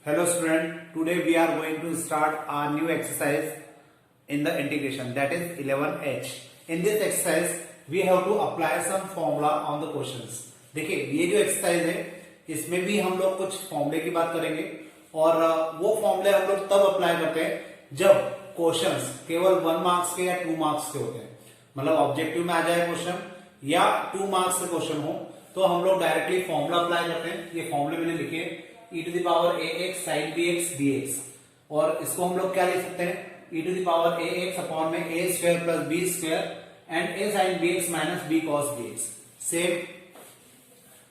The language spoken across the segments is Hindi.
Hello student, today we are going to start a new exercise in the integration, that is 11H. In this exercise we have to apply some formula on the questions. देखिए ये जो एक्सरसाइज है इसमें भी हम लोग कुछ फॉर्मूले की बात करेंगे और वो फॉर्मूले हम लोग तब अप्लाई करते हैं जब क्वेश्चंस केवल 1 मार्क्स के या 2 मार्क्स के होते हैं। मतलब ऑब्जेक्टिव में आ जाए क्वेश्चन या 2 मार्क्स के क्वेश्चन हो तो हम लोग डायरेक्टली फॉर्मूला अप्लाई करते हैं। ये फॉर्मूले मैंने लिखे e to the power ax sin bx dx और इसको हम लोग क्या लिख सकते हैं e to the power ax upon में a square plus b square and a sin bx minus b cos bx। Same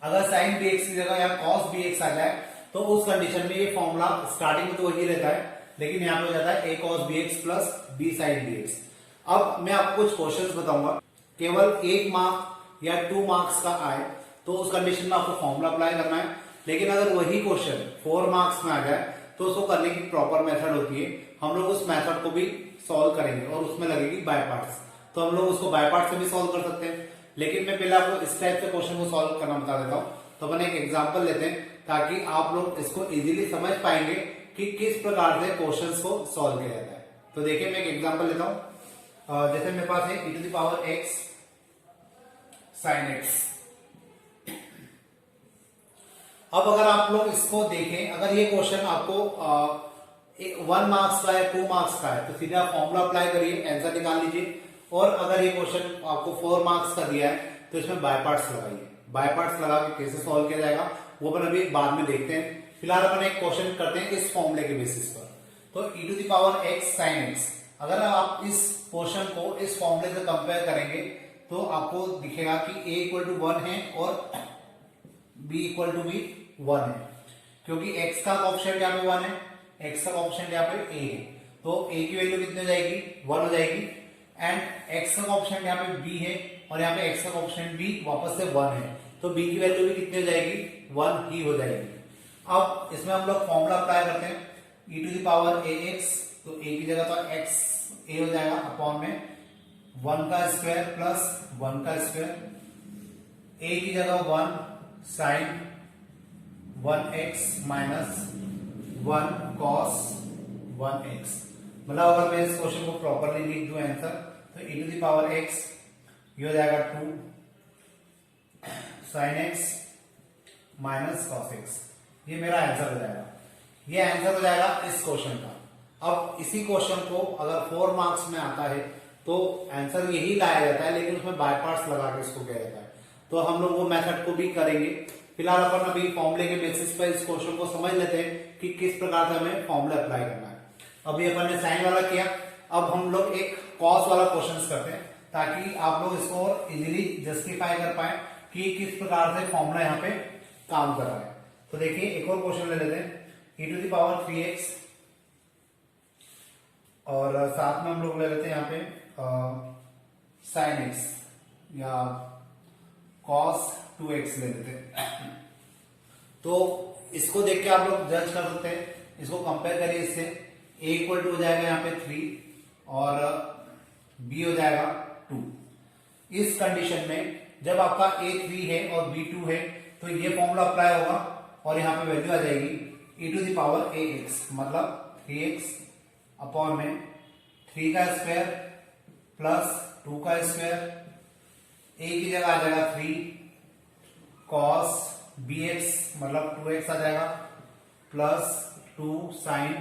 अगर sin bx की जगह यहाँ cos bx आ जाए तो उस कंडीशन में ये फॉर्मूला स्टार्टिंग में तो वही रहता है, लेकिन यहाँ पे हो जाता है a cos bx plus b sin bx। अब मैं आपको कुछ क्वेश्चंस बताऊंगा, केवल 1 मार्क या 2 मार्क्स का आए तो उस कंडीशन में आपको फॉर्मूला अप्लाई करना है। लेकिन अगर वही क्वेश्चन 4 मार्क्स में आ जाए तो उसको करने की प्रॉपर मेथड होती है। हम लोग उस मेथड को भी सॉल्व करेंगे और उसमें लगेगी बाय पार्ट्स, तो हम लोग उसको बाय पार्ट से भी सॉल्व कर सकते हैं। लेकिन मैं पहले आपको इस टाइप के क्वेश्चन को सॉल्व करना बता देता हूं। तो अपन एक एग्जांपल लेते हैं ताकि आप लोग इसको इजीली समझ पाएंगे कि किस प्रकार से क्वेश्चंस को सॉल्व किया जाता है। तो देखिए मैं एक एग्जांपल लेता हूं। जैसे मेरे पास है e to the power x sin x। अब अगर आप लोग इसको देखें, अगर ये क्वेश्चन आपको 1 मार्क्स का है 2 मार्क्स का है तो सीधे आप फॉर्मूला अप्लाई करिए, आंसर निकाल लीजिए। और अगर ये क्वेश्चन आपको 4 मार्क्स का दिया है तो इसमें बाय पार्ट्स लगाइए। बाय पार्ट्स लगा के कैसे सॉल्व किया जाएगा वो अपन अभी बाद में देखते हैं। फिलहाल अपन एक क्वेश्चन करते हैं इस फॉर्मूले के बेसिस पर। तो e to the power x sin x, अगर आप इस क्वेश्चन को इस फॉर्मूले से कंपेयर करेंगे तो आपको दिखेगा कि a इक्वल टू 1 है और b इक्वल टू भी 1 है, क्योंकि x का ऑप्शन यहाँ पे 1 है, x का ऑप्शन यहाँ पे a है, तो a की वैल्यू कितनी हो जाएगी 1 हो जाएगी। एंड x का ऑप्शन यहाँ पे b है और यहाँ पे x का ऑप्शन b वापस से 1 है, तो b की वैल्यू भी कितनी हो जाएगी 1 ही हो जाएगी। अब इसमें हम लोग फॉर्मूला अप्लाई करते हैं e to the power ax, तो a की जगह तो x a हो जाएगा अपॉन में 1 का स्क्वायर प्लस 1 का स्क्वायर, a की जगह 1 sign 1x minus 1 cos 1x। मतलब अगर मैं इस क्वेश्चन को प्रॉपरली लिख दूं आंसर तो e to the power x ये हो जाएगा 2 sin x minus cos x। ये मेरा आंसर हो जाएगा, ये आंसर हो जाएगा इस क्वेश्चन का। अब इसी क्वेश्चन को अगर 4 मार्क्स में आता है तो आंसर यही लाया जाता है, लेकिन उसमें बाय पार्ट्स लगा के इसको किया जाता है। तो हम लोग वो मेथड को भी करेंगे। फिलहाल अपन अभी फॉर्मूले के बेसिस पर इस क्वेश्चन को समझ लेते हैं कि किस प्रकार से हमें फॉर्मूला अप्लाई करना है। अभी अपन ने साइन वाला किया, अब हम लोग एक कॉस वाला क्वेश्चन करते हैं ताकि आप लोग इसको इजीली जस्टिफाई कर पाए कि किस प्रकार से फॉर्मूला यहाँ पे काम कर रहा है। तो देखिए एक और क्वेश्चन ले लेते हैं e to the power 3x और साथ में हम लोग ले लेते हैं यहाँ पे sin x या cos 2x ले लेते हैं। तो इसको देख के आप लोग जज कर सकते हैं, इसको कंपेयर करिए इससे। a इक्वल टू हो जाएगा यहाँ पे 3 और b हो जाएगा 2। इस कंडीशन में जब आपका a 3 है और b 2 है तो ये फॉर्मूला अप्लाई होगा और यहाँ पे वैल्यू आ जाएगी e to the power ax, मतलब 3x अपॉन में 3 का स्क्वायर प्लस 2 का स्क्वायर, a की जगह आ जाएगा 3 cos bx मतलब 2x आ जाएगा प्लस 2 sin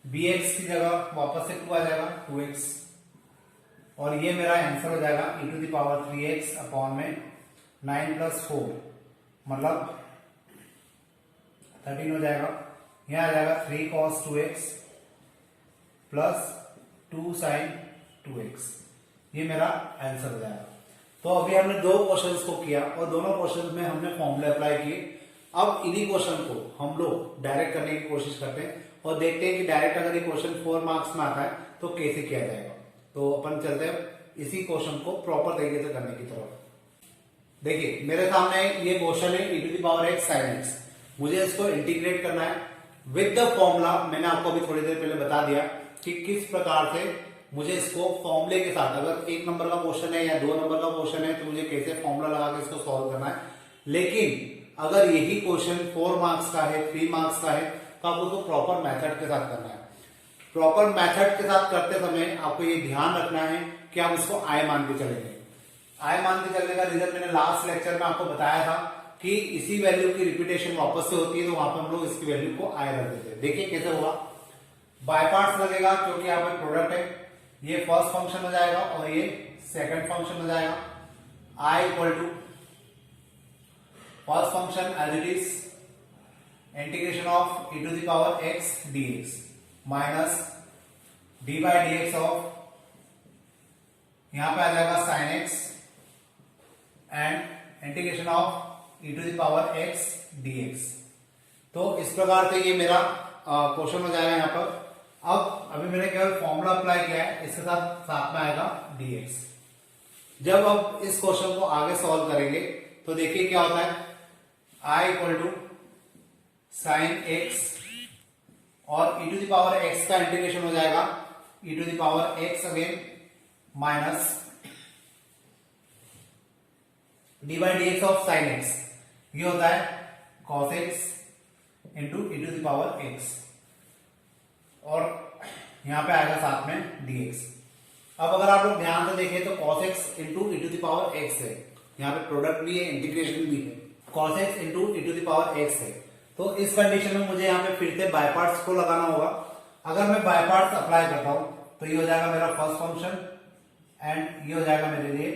bx की जगह वापस से 2 आ जाएगा 2x, और ये मेरा आंसर हो जाएगा e to the power 3x upon में 9 प्लस 4 मतलब 13 हो जाएगा। यहां आ जाएगा 3 cos 2x plus 2 sin 2x, ये मेरा आंसर हो जाएगा। तो अभी हमने 2 क्वेश्चंस को किया और दोनों क्वेश्चंस में हमने फॉर्मूले अप्लाई किए। अब इन्हीं क्वेश्चन को हम लोग डायरेक्ट करने की कोशिश करते हैं और देखते हैं कि डायरेक्ट अगर ये क्वेश्चन 4 मार्क्स में आता है तो कैसे किया जाएगा। तो अपन चलते हैं इसी क्वेश्चन को प्रॉपर तरीके से करने की तरफ। देखिए मेरे सामने ये क्वेश्चन है e to the power x sin x, मुझे इसको इंटीग्रेट करना है विद द फॉर्मूला। मैंने आपको अभी थोड़ी देर पहले बता दिया कि किस प्रकार से मुझे इसको फॉर्मूले के साथ, अगर 1 नंबर का क्वेश्चन है या 2 नंबर का क्वेश्चन है तो मुझे कैसे फॉर्मूला लगा के इसको सॉल्व करना है। लेकिन अगर यही क्वेश्चन 4 मार्क्स का है, 3 मार्क्स का है, तो आपको उसको प्रॉपर मेथड के साथ करना है। प्रॉपर मेथड के साथ करते समय आपको ये ध्यान रखना है कि आप इसको आई मान के चलेंगे। आई मान के चलने का रीजन मैंने लास्ट लेक्चर में आपको बताया था कि इसी वैल्यू की रिपीटेशन वापस से होती है, तो वहां पर हम लोग इसकी वैल्यू को आई रख देते हैं। देखिए कैसे होगा, बाय पार्ट्स लगेगा क्योंकि यहाँ पे प्रोडक्ट है, ये फर्स्ट फंक्शन हो जाएगा और ये सेकंड फंक्शन हो जाएगा। I equal to first function as it is integration of e to the power x dx minus d by d x of, यहां पे आ जाएगा sine x and integration of e to the power x dx। तो इस प्रकार से ये मेरा क्वेश्चन हो जाएगा यहाँ पर। अब अभी मैंने केवल फॉर्मूला अप्लाई किया है, इसके साथ साथ में आएगा dx। जब अब इस क्वेश्चन को आगे सॉल्व करेंगे तो देखिए क्या होता है, i equal to sine x और e to the power x का इंटीग्रेशन हो जाएगा e to the power x again minus d by d x of sine x, ये होता है cos x into e to the power x और यहां पे आएगा साथ में dx। अब अगर आप लोग ध्यान से देखें तो cos x into e to the power x है, यहाँ पे प्रोडक्ट भी है, इंटीग्रेशन भी है, cos x into e to the power x है। तो इस कंडीशन में मुझे यहाँ पे फिर से बाय पार्ट्स को लगाना होगा। अगर मैं बाय पार्ट्स अप्लाई करता हूं तो ये हो जाएगा मेरा फर्स्ट फंक्शन एंड ये हो जाएगा मेरे लिए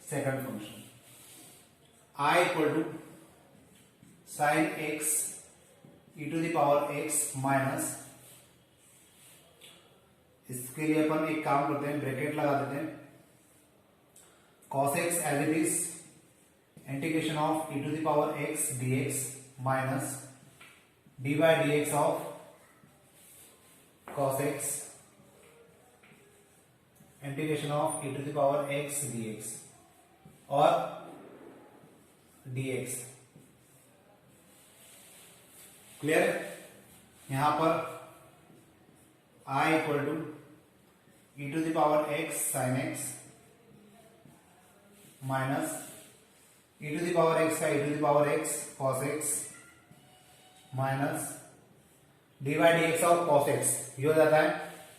second function. i equal to sine x e to the power x minus, इसके लिए अपन एक काम करते हैं, ब्रैकेट लगा देते हैं, cos x as it is integration of e to the power x dx minus d by d x of cos x integration of e to the power x dx और dx। क्लियर? यहां पर i equal to e to the power x साइन x minus e to the power x का e to the power x cos x minus d by d x of cos x, ये हो जाता है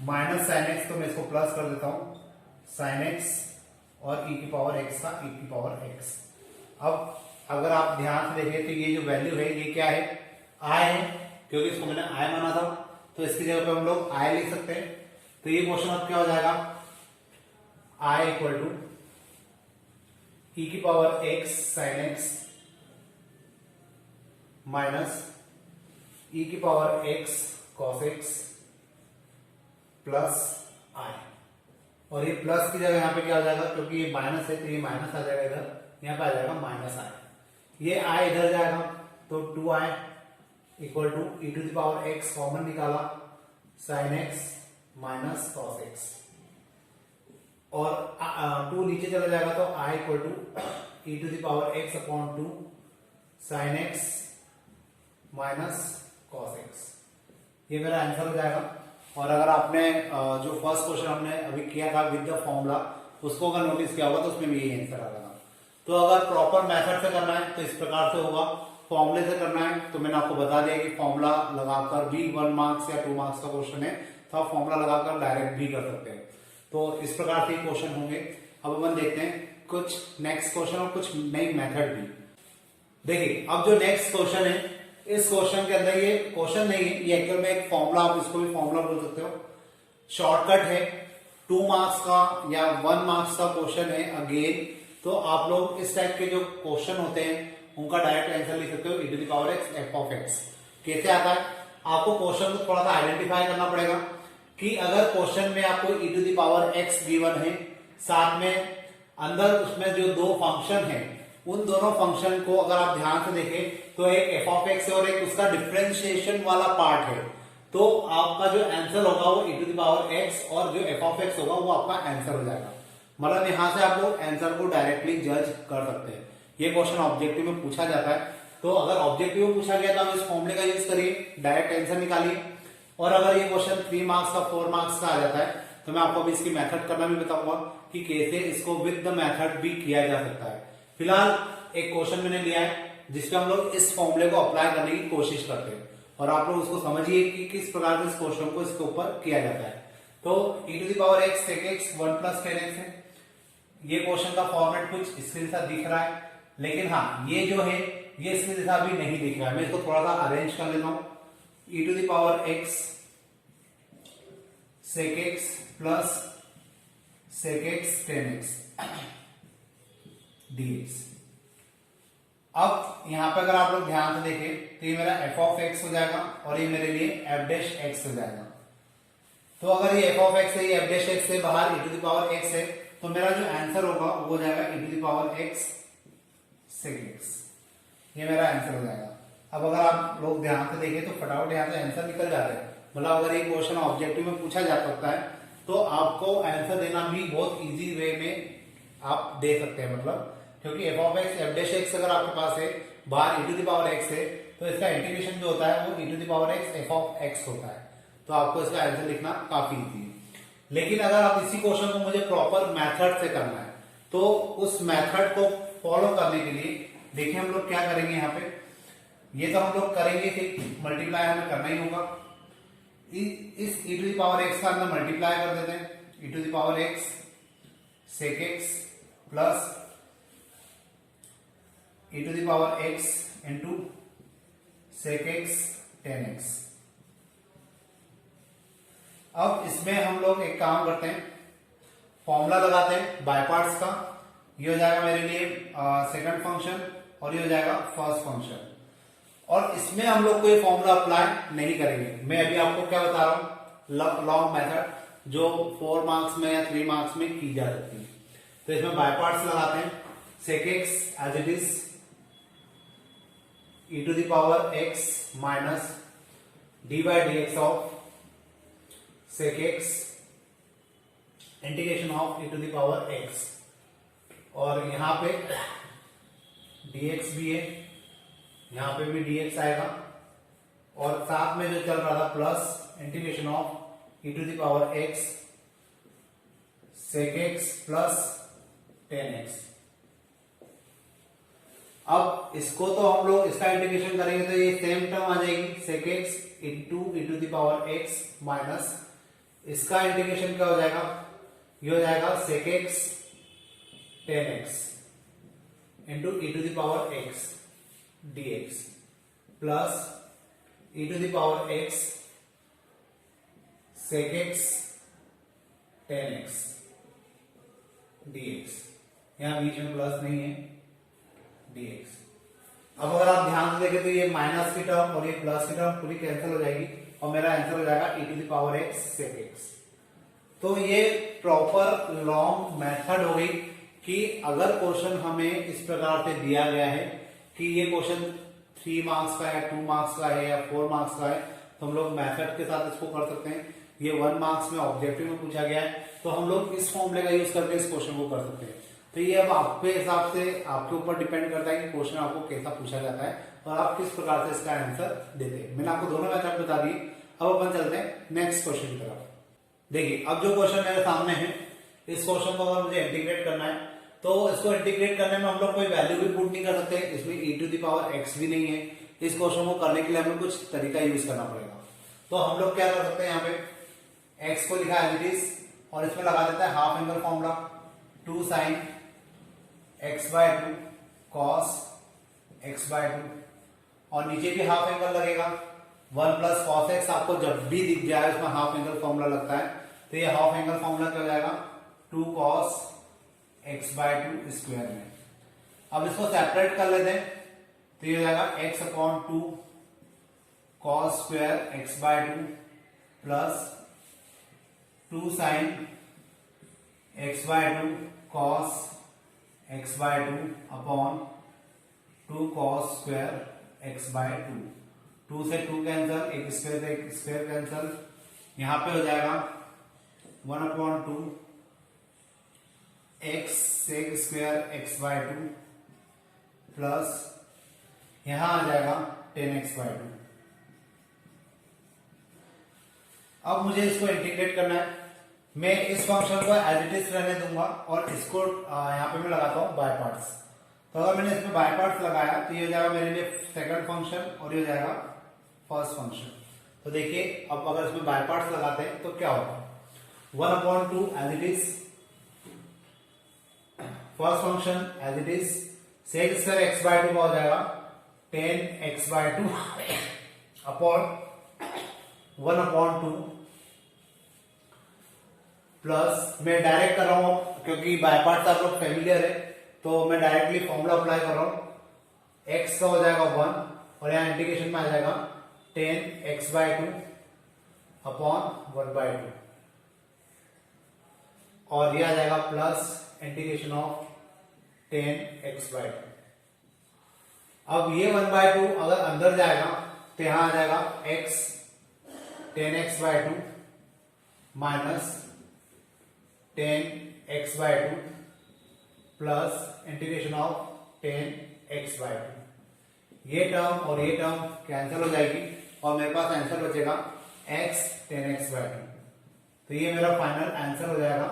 माइनस साइन एक्स, तो मैं इसको प्लस कर देता हूं, साइन एक्स और e की पावर x का e की पावर x। अब अगर आप ध्यान से देखें तो ये जो वैल्यू है ये क्या है, i है, क्योंकि इसको मैंने i माना था, तो इसकी जगह पे हम लोग i लिख सकते हैं। तो ये क्वेश्चन अब क्या हो जाएगा, i इक्वल टू e की पावर x साइन x माइनस e की power x cos x plus i, और ये प्लस की जगह यहाँ पे क्या हो जाएगा, क्योंकि ये माइनस है तो ये माइनस आ जाएगा इधर, यहाँ पे आ जाएगा माइनस i, ये i इधर जाएगा तो 2i equal to e to the power x common निकाला sine x minus cos x, और 2 नीचे चला जाएगा तो i equal to e to the power x upon 2 sine x minus cos x, ये मेरा आंसर हो जाएगा। और अगर आपने जो फर्स्ट क्वेश्चन हमने अभी किया था विद द फॉर्मूला, उसको अगर नोटिस किया होगा तो उसमें भी यही आंसर आ जाएगा। तो अगर प्रॉपर मेथड से करना है तो इस प्रकार से होगा, फॉर्मूले से करना है तो मैंने आपको बता दिया कि फॉर्मूला लगाकर भी 1 मार्क्स या 2 मार्क्स का क्वेश्चन है तो आप फॉर्मूला लगाकर डायरेक्ट भी कर सकते हैं। तो इस प्रकार से क्वेश्चन होंगे। अब अपन देखते हैं कुछ नेक्स्ट क्वेश्चन और कुछ नई मेथड भी। देखिए अब जो नेक्स्ट क्वेश्चन है, इस क्वेश्चन के अंदर ये क्वेश्चन नहीं है, ये एक्चुअल में एक फॉर्मूला, आप इसको भी फॉर्मूला बोल सकते हो, शॉर्टकट है, 2 मार्क्स का या 1 मार्क्स का क्वेश्चन है अगेन। तो आप लोग इस टाइप के जो क्वेश्चन होते हैं उनका डायरेक्ट आंसर लिख सकते हो, e to the power x f of x। कैसे आता है, आपको क्वेश्चन को थोड़ा सा आइडेंटिफाई करना पड़ेगा कि अगर क्वेश्चन में आपको e to the power x given है, साथ में अंदर उसमें जो 2 फंक्शन है, उन दोनों फंक्शन को अगर आप ध्यान से देखें तो एक f ऑफ x और एक उसका डिफरेंशिएशन वाला पार्ट है, तो आपका जो आंसर होगा वो e to the power x और जो f ऑफ x होगा वो आपका आंसर हो जाएगा। मतलब यहां से आप लोग आंसर को डायरेक्टली जज कर सकते हैं। ये क्वेश्चन ऑब्जेक्टिव में पूछा जाता है, तो अगर ऑब्जेक्टिव में पूछा गया तो आप इस फॉर्मूले का यूज करिए, डायरेक्ट आंसर निकालिए। और अगर ये क्वेश्चन 3 मार्क्स का 4 मार्क्स का आ जाता है तो मैं आपको अभी इसकी मेथड करना भी बताऊंगा कि कैसे इसको विद द मेथड भी किया जा सकता है। फिलहाल एक क्वेश्चन मैंने लिया है जिसपे हम लोग इस फॉर्मूले को अप्लाई करने की कोशिश करते हैं, और आप लोग उसको समझिए कि किस प्रकार से इस क्वेश्चन को इसके ऊपर किया जाता है। तो e to the power x sec x 1 plus tan x है। ये क्वेश्चन का फॉर्मेट कुछ इसके जैसा दिख रहा है, लेकिन हाँ ये जो है ये इसके जैसा भी नहीं दिख रहा है। मैं इसको थोड़ा सा अरेंज कर लेता हूं। e to the power x sec x plus sec x tan x dx। अब यहां पे अगर आप लोग ध्यान से देखें तो ये मेरा f ऑफ x हो जाएगा और ये मेरे लिए f डैश x हो जाएगा। तो अगर ये f ऑफ x है, ये f डैश x से बाहर e to the power x है, तो मेरा जो आंसर होगा वो हो जाएगा e to the power x sec x। ये मेरा आंसर हो जाएगा। अब अगर आप लोग ध्यान से देखें तो फटाफट यहाँ से आंसर निकल जाता है। मतलब अगर ये क्वेश्चन ऑब्जेक्टिव में पूछा जा सकता है तो आपको आंसर देना भी बहुत इजी वे में आप दे सकते हैं। मतलब क्योंकि f of x f dash x अगर आपके पास है, बाहर e to the power x है, तो इसका इंटीग्रेशन जो होता है वो e to the power x f of x होता है। तो आपको इसका आंसर लिखना काफी इजी है। लेकिन अगर आप इसी क्वेश्चन को मुझे प्रॉपर मेथड से करना है तो उस मेथड को फॉलो करने के लिए देखिए हम लोग क्या करेंगे। यहाँ पे ये तो हम लोग करेंगे कि मल्टीप्लाई हमें करना ही होगा। इस e to the power x का अंदर मल्टीप्लाई कर देते हैं, e to the power x sec x plus e to the power x into sec x tan x। अब इसमें हम लोग एक काम करते हैं, फॉर्मूला लगाते हैं बाय पार्ट्स का। ये हो जाएगा मेरे लिए सेकंड फंक्शन और ये हो जाएगा फर्स्ट फंक्शन। और इसमें हम लोग कोई फॉर्मूला अप्लाई नहीं करेंगे। मैं अभी आपको क्या बता रहा हूं, लॉन्ग मेथड जो 4 मार्क्स में या 3 मार्क्स में की जा सकती है। तो इसमें बाय पार्ट्स लगाते हैं। sec x as it is e to the power x minus dy dx of sec x integration of e to the power x, और यहां पे dx भी है, यहां पे भी dx आएगा, और साथ में जो चल रहा था plus integration of e to the power x sec x plus tan x। अब इसको तो हम लोग इसका इंटीग्रेशन करेंगे तो ये सेम टर्म आ जाएगी sec x into e to the power x minus इसका इंटीग्रेशन क्या हो जाएगा, ये हो जाएगा sec x tan x into e to the power x dx plus e to the power x sec x tan x dx। यहां बीच में प्लस नहीं है, dx। अब अगर आप ध्यान से देखें तो ये माइनस की टर्म और ये प्लस की टर्म पूरी कैंसिल हो जाएगी और मेरा आंसर हो जाएगा e to the power x sec x। तो ये प्रॉपर लॉन्ग मेथड हो गई कि अगर क्वेश्चन हमें इस प्रकार से दिया गया है कि ये क्वेश्चन 3 मार्क्स का है, 2 मार्क्स का है या 4 मार्क्स का है, तो हम लोग मेथड के साथ इसको कर सकते हैं। ये 1 मार्क्स में ऑब्जेक्टिव में पूछा गया है तो हम लोग इस फॉर्मूले का यूज करके इस क्वेश्चन को कर सकते हैं। तो ये अब आपके हिसाब से आपके ऊपर डिपेंड करता है कि क्वेश्चन आपको कैसा पूछा जाता है और आप किस प्रकार से इसका आंसर देते हैं। मैंने आपको दोनों मेथड बता दिए। अब अपन चलते हैं नेक्स्ट क्वेश्चन की तरफ। देखिए अब जो क्वेश्चन मेरे सामने है, इस क्वेश्चन को अगर मुझे इंटीग्रेट करना है तो इसको इंटीग्रेट करने में हम लोग कोई वैल्यू भी पुट नहीं कर सकते। इसमें e to the power x भी नहीं है। इस क्वेश्चन को करने के लिए हमें कुछ तरीका यूज करना पड़ेगा। तो हम लोग क्या कर सकते हैं, यहाँ पे x को लिखा एज इट इज और इसमें लगा देता है half angle formula 2 sin x/2 cos x/2 और नीचे भी हाफ एंगल लगेगा 1 प्लस cos x। आपको जब भी दिख जाए उसमें हाफ एंगल फॉर्मूला लगता है तो ये हाफ एंगल फॉर्मूला क्या हो जाएगा 2 cos x/2 स्क्वायर में। अब इसको सेपरेट कर लेते हैं तो ये हो जाएगा x/2 cos square x/2 plus 2 sin x/2 cos x/2 upon 2 cos square x/2। 2 से 2 कैंसल, एक स्क्वायर कैंसल, यहां पे हो जाएगा 1/2 x सेक स्क्वायर x/2 प्लस यहां आ जाएगा 10x/2। अब मुझे इसको इंटीग्रेट करना है। मैं इस फंक्शन को एज इट इज रहने दूंगा और इसको यहां पे मैं लगाता हूं बाय पार्ट्स। तो अगर मैंने इसमें बाय पार्ट्स लगाया तो ये हो जाएगा मेरे लिए सेकंड फंक्शन और ये हो जाएगा फर्स्ट फंक्शन। तो देखिए अब अगर इसमें बाय पार्ट्स लगाते हैं तो क्या होगा, 1/2 as it is first function as it is sec square x/2 का हो जाएगा 10x/2 अपॉन 1/2 प्लस मैं डायरेक्ट कर रहा हूं क्योंकि बाय पार्ट्स आप लोग फेमिलियर है तो मैं डायरेक्टली फॉर्मूला अप्लाई कर रहा हूं। x का हो जाएगा 1 और यहाँ इंटीग्रेशन में आ जाएगा 10x/2 अपॉन 1/2 और ये आ जाएगा प्लस इंटीग्रेशन ऑफ 10x/2। अब ये 1/2 अगर अंदर जाएगा तो यहां आ जाएगा x 10x/2 minus 10x/2 plus integration of 10x/2। ये टर्म और ये टर्म कैंसिल हो जाएगी और मेरे पास आंसर बचेगा x 10x/2। तो ये मेरा फाइनल आंसर हो जाएगा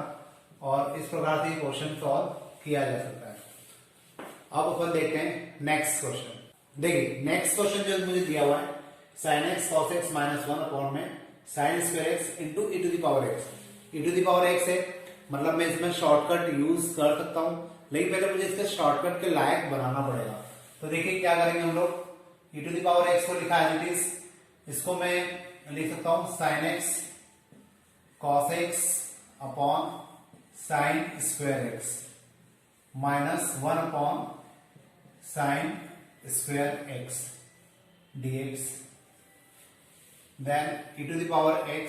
और इस प्रकार से क्वेश्चन सॉल्व किया जा सकता है। अब अपन देखते हैं नेक्स्ट क्वेश्चन। देखिए नेक्स्ट क्वेश्चन जो मुझे दिया हुआ है sin x cos x minus 1 upon में sin square x into e to the power x। e to the power x है मतलब मैं इसमें शॉर्टकट यूज कर सकता हूं, लेकिन पहले मुझे इसके शॉर्टकट के लायक बनाना पड़ेगा। तो देखिए क्या करेंगे हम लोग, e to the power x को लिखा है इट इज, इसको मैं लिख सकता हूं sin x cos x upon sin square x minus 1 upon sin square x dx। Then e to the power x,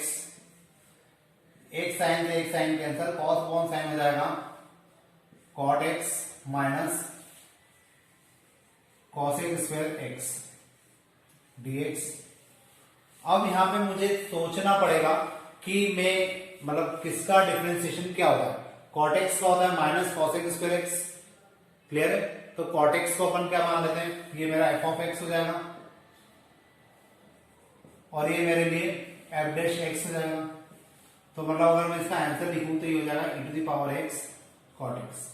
एक साइन से एक sine cancel, cos upon sine हो जाएगा cot x minus cos square x dx। अब यहां पे मुझे सोचना पड़ेगा कि मैं मतलब किसका डिफरेंशिएशन क्या होता है। cot x का होता है minus cos square x, clear है। तो cot x को अपन क्या मान लेते हैं, ये मेरा f ऑफ x हो जाएगा और ये मेरे लिए f डैश x हो जाएगा। तो मतलब अगर मैं इसका आंसर लिखूं तो ये हो जाएगा e to the power x cot x।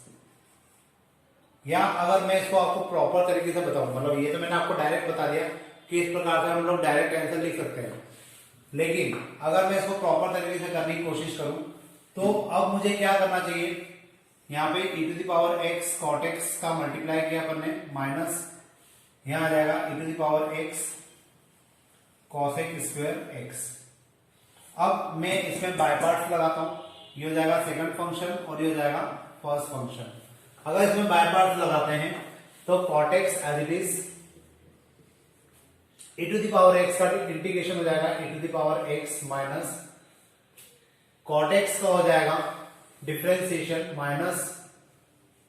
या अगर मैं इसको आपको प्रॉपर तरीके से बताऊं, मतलब ये तो मैंने आपको डायरेक्ट बता दिया कि इस प्रकार से हम लोग डायरेक्ट आंसर लिख सकते हैं, लेकिन अगर मैं इसको प्रॉपर तरीके से करने की कोशिश करूं तो अब मुझे क्या करना चाहिए, यहाँ पे e to the power x cot x का मल्टीप्लाई किया अपन ने माइनस यहाँ आ जाएगा e to the power x cos x square x। अब मैं इसमें बाय पार्ट्स लगाता हूं, ये हो जाएगा सेकंड फंक्शन और ये हो जाएगा फर्स्ट फंक्शन। अगर इसमें बाय पार्ट्स लगाते हैं तो cot x as it is e to the power x का इंटीग्रेशन हो जाएगा e to the power x minus cot x का हो जाएगा differentiation minus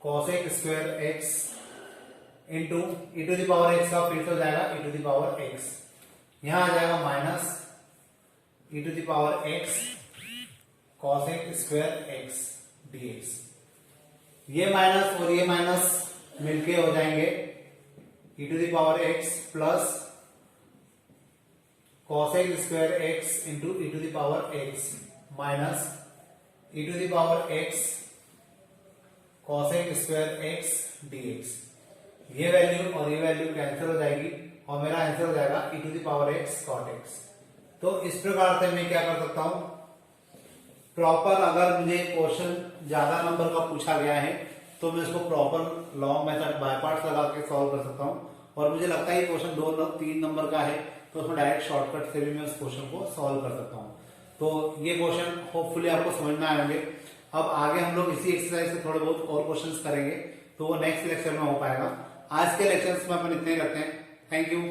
cos x square x into e to the power x का फिर से हो जाएगा e to the power x, यहां आ जाएगा minus e to the power x cos x square x dx। ये माइनस और ये माइनस मिलके हो जाएंगे e to the power x plus cos x square x into e to the power x minus e to the power x cos x square x dx। ये वैल्यू और ये वैल्यू कैंसिल हो जाएगी और मेरा आंसर हो जाएगा e to the power x cot x। तो इस प्रकार से मैं क्या कर सकता हूं, प्रॉपर अगर मुझे क्वेश्चन ज्यादा नंबर का पूछा गया है तो मैं इसको proper long method by parts लगा के सॉल्व कर सकता हूं, और मुझे लगता है क्वेश्चन 2-3 नंबर का है तो उसमें डायरेक्ट शॉर्टकट से भी मैं उस क्वेश्चन को सॉल्व कर सकता हूं। तो ये क्वेश्चन होपफुली आपको समझ में आएंगे। अब आगे हम लोग इसी एक्सरसाइज से थोड़े बहुत और क्वेश्चंस करेंगे तो वो नेक्स्ट लेक्चर में हो पाएगा। आज के लेक्चर्स में अपन इतने ही रखते हैं। Thank you.